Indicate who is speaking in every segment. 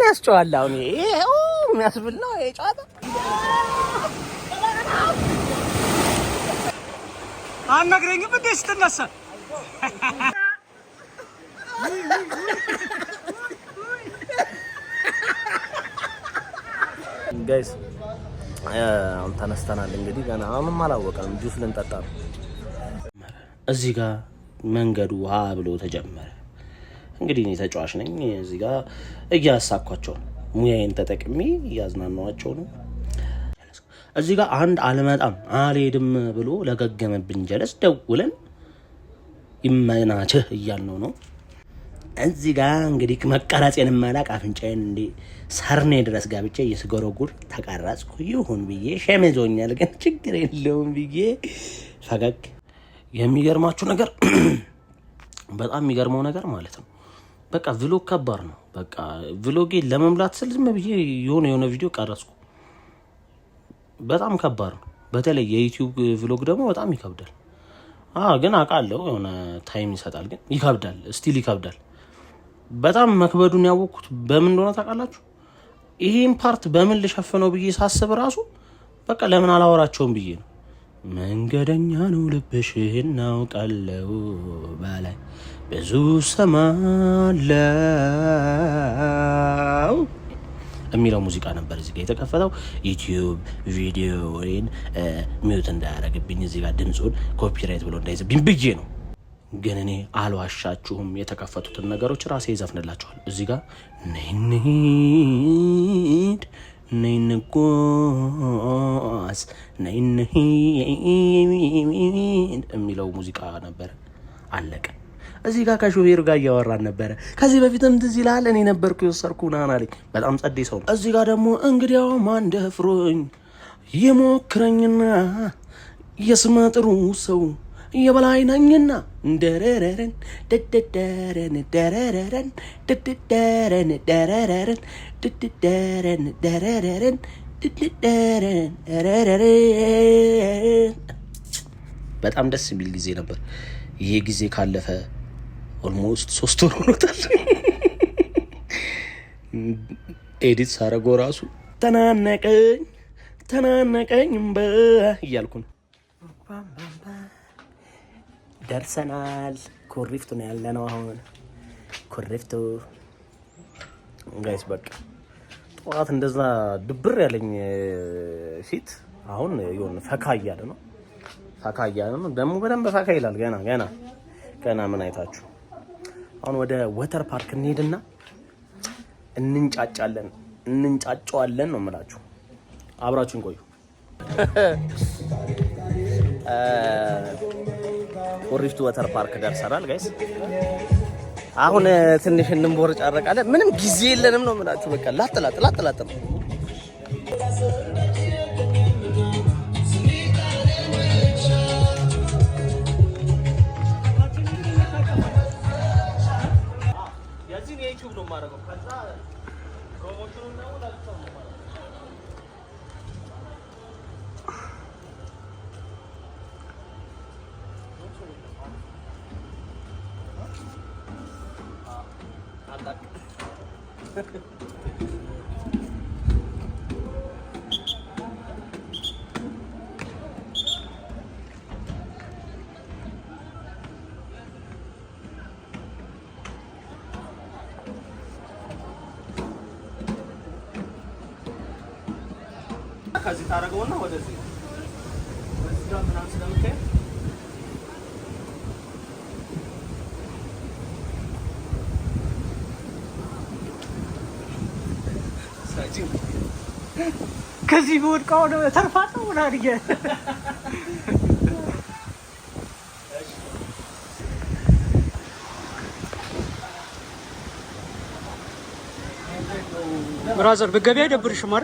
Speaker 1: ያስጨዋል? አሁን ይሄው የሚያስብል ነው ይሄ ጨዋታ።
Speaker 2: አናግረኝም እንዴ ስትነሳ?
Speaker 1: ጋይስ አሁን ተነስተናል። እንግዲህ ገና አሁንም አላወቀም። ጁስ ልንጠጣ ነው። እዚህ ጋር መንገዱ ሀ ብሎ ተጀመረ። እንግዲህ እኔ ተጫዋች ነኝ። እዚህ ጋር እያሳኳቸው ነው። ሙያዬን ተጠቅሜ እያዝናናዋቸው ነው። እዚህ ጋር አንድ አልመጣም አልሄድም ብሎ ለገገመብኝ ጀለስ ደውለን ይመናችህ እያልነው ነው። እዚህ ጋር እንግዲህ መቀረጼን ማላቅ አፍንጫዬን እንዴ ሰርኔ ድረስ ጋብቼ እየስጎረጉር ተቀረጽኩ። ይሁን ብዬ ሸመዞኛል፣ ግን ችግር የለውም ብዬ ፈገግ። የሚገርማችሁ ነገር በጣም የሚገርመው ነገር ማለት ነው በቃ ቪሎግ ከባድ ነው። በቃ ቪሎጌ ለመምላት ስል ዝም ብዬ የሆነ ቪዲዮ ቀረጽኩ። በጣም ከባድ ነው። በተለይ የዩቲዩብ ቪሎግ ደግሞ በጣም ይከብዳል። ግን አውቃለሁ የሆነ ታይም ይሰጣል፣ ግን ይከብዳል፣ ስቲል ይከብዳል። በጣም መክበዱን ያወቅኩት በምን እንደሆነ ታውቃላችሁ? ይሄን ፓርት በምን ልሸፍነው ብዬ ሳስብ ራሱ በቃ ለምን አላወራቸውም ብዬ ነው። መንገደኛ ነው ልብሽ እናውቃለው ባላይ ብዙ ሰማለው የሚለው ሙዚቃ ነበር እዚህ ጋር የተከፈተው። ዩቲዩብ ቪዲዮውን ሚውት እንዳያረግብኝ እዚህ ጋር ድምጹን ኮፒራይት ብሎ እንዳይዘብኝ ብዬ ነው። ግን እኔ አልዋሻችሁም፣ የተከፈቱትን ነገሮች ራሴ ይዘፍንላችኋል። እዚህ ጋር ነይንሂድ ነይንጓዝ ነይንሂድ የሚለው ሙዚቃ ነበር። አለቀ። እዚህ ጋር ከሾፌሩ ጋር እያወራን ነበረ። ከዚህ በፊትም ትዝ ይልሃል እኔ ነበርኩ የወሰድኩ ናና ላይ በጣም ጸዴ ሰው ነው። እዚህ ጋር ደግሞ እንግዲያው ማን ደፍሮኝ የሞክረኝና የስመ ጥሩ ሰው የበላይ ነኝና ደረረረን ደደረረን ደረረረን ደደረረን ደረረረን ደደረረን ደረረረን ደደረረን ደረረረን። በጣም ደስ የሚል ጊዜ ነበር። ይሄ ጊዜ ካለፈ ኦልሞስት 3 ወር ሆኖታል። ኤዲት ሳረጎ ራሱ ተናነቀኝ እያልኩ ነው። ደርሰናል። ኩሪፍቱ ነው ያለነው አሁን። ኩሪፍቱ ጋይስ በቃ ጠዋት እንደዛ ድብር ያለኝ ፊት አሁን የሆነ ፈካ እያለ ነው። ደግሞ በደንብ ፈካ ይላል። ገና ምን አይታችሁ። አሁን ወደ ወተር ፓርክ እንሄድና እንንጫጫዋለን ነው የምላችሁ። አብራችሁን ቆዩ። ኩሪፍቱ ወተር ፓርክ ደርሰናል ጋይስ። አሁን ትንሽ እንቦርጫረቃለን። ምንም ጊዜ የለንም ነው የምላችሁ። በቃ ላጥላጥ ነው። ከዚህ ታረገውና ወደዚህ ጋር ምናምን ስለምታይ ከዚህ ወድቃው ነው ተርፋጣው ወራዲየ ብራዘር በገበያ ደብርሽ ማር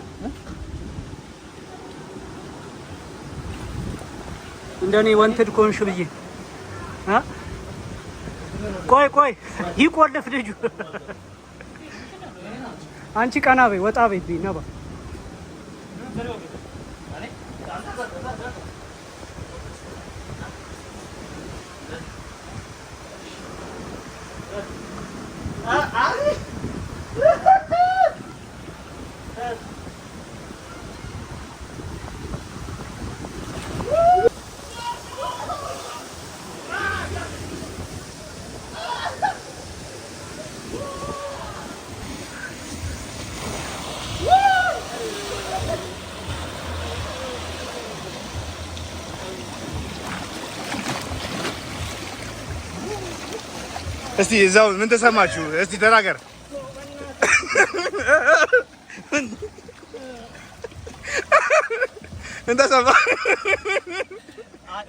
Speaker 1: እንደኔ ወንትድ ኮንሽ ብዬ ቆይ ይቆልፍ ልጁ። አንቺ ቀና በይ ወጣ በይ ነባ
Speaker 3: እስቲ እዛው ምን ተሰማችሁ? እስቲ ተናገር። ምን ተሰማ?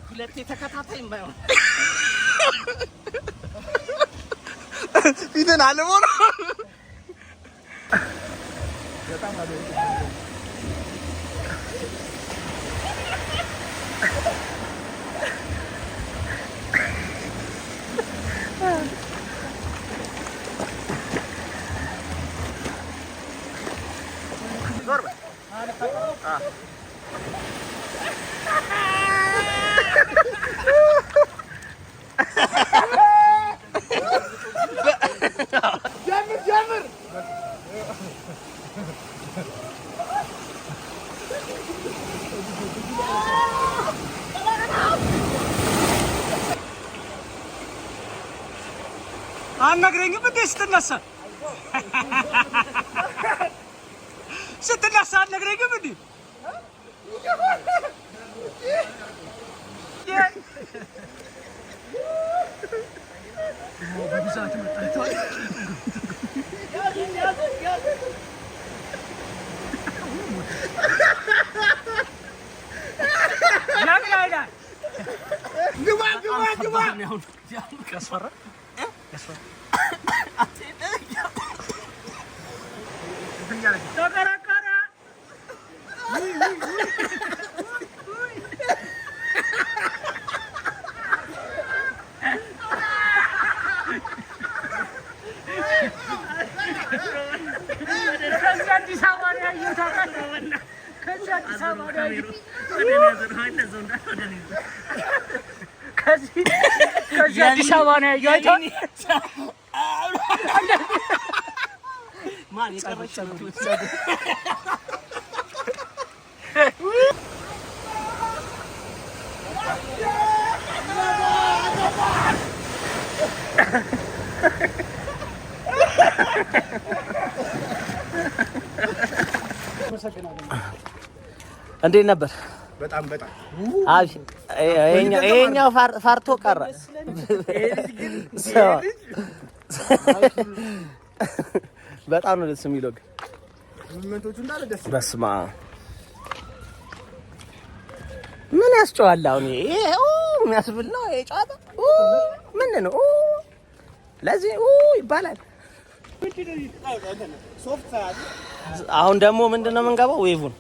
Speaker 1: ሁለቴ ተከታታይ የማይሆን
Speaker 3: ፊትን አለሞ ነው።
Speaker 2: አትነግረኝም እንዴ ስትነሳ? ስትነሳ አትነግረኝም እንዴ? በብዛት መጣችኋል። ያስፈራ ተከራከረ። ከዚህ አዲስ አበባ ነው ያየሁት። ታውቃለህ? ከዚህ አዲስ አበባ ነው ያየሁት። ከዚህ አዲስ አበባ ነው ያየሁት። ማን የቀረችው?
Speaker 1: እንዴት ነበር?
Speaker 3: በጣም
Speaker 1: ይሄኛው ፋርቶ ቀረ። በጣም ነው ደስ የሚለው።
Speaker 3: ምንቶቹ እንዳለ ደስ
Speaker 1: በስማ ምን ያስጨዋል? አሁን ይሄ የሚያስብል ነው ይሄ ጨዋታ። ምን ነው ለዚህ ይባላል። አሁን ደግሞ ምንድነው የምንገባው? ዌቭን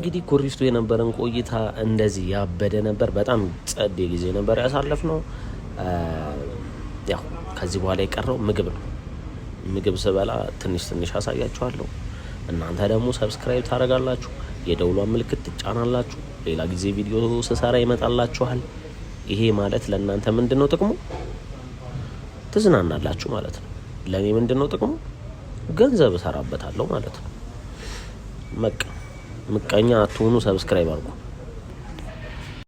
Speaker 4: እንግዲህ ኩሪፍቱ የነበረን ቆይታ እንደዚህ ያበደ ነበር። በጣም ጸዴ ጊዜ ነበር ያሳለፍነው። ያው ከዚህ በኋላ የቀረው ምግብ ነው። ምግብ ስበላ ትንሽ አሳያችኋለሁ። እናንተ ደግሞ ሰብስክራይብ ታደርጋላችሁ፣ የደውሏን ምልክት ትጫናላችሁ። ሌላ ጊዜ ቪዲዮ ስሰራ ይመጣላችኋል። ይሄ ማለት ለእናንተ ምንድነው ጥቅሙ? ትዝናናላችሁ ማለት ነው። ለኔ ምንድነው ጥቅሙ? ገንዘብ እሰራበታለሁ ማለት ነው። ምቀኛ አትሆኑ፣ ሰብስክራይብ አድርጉ።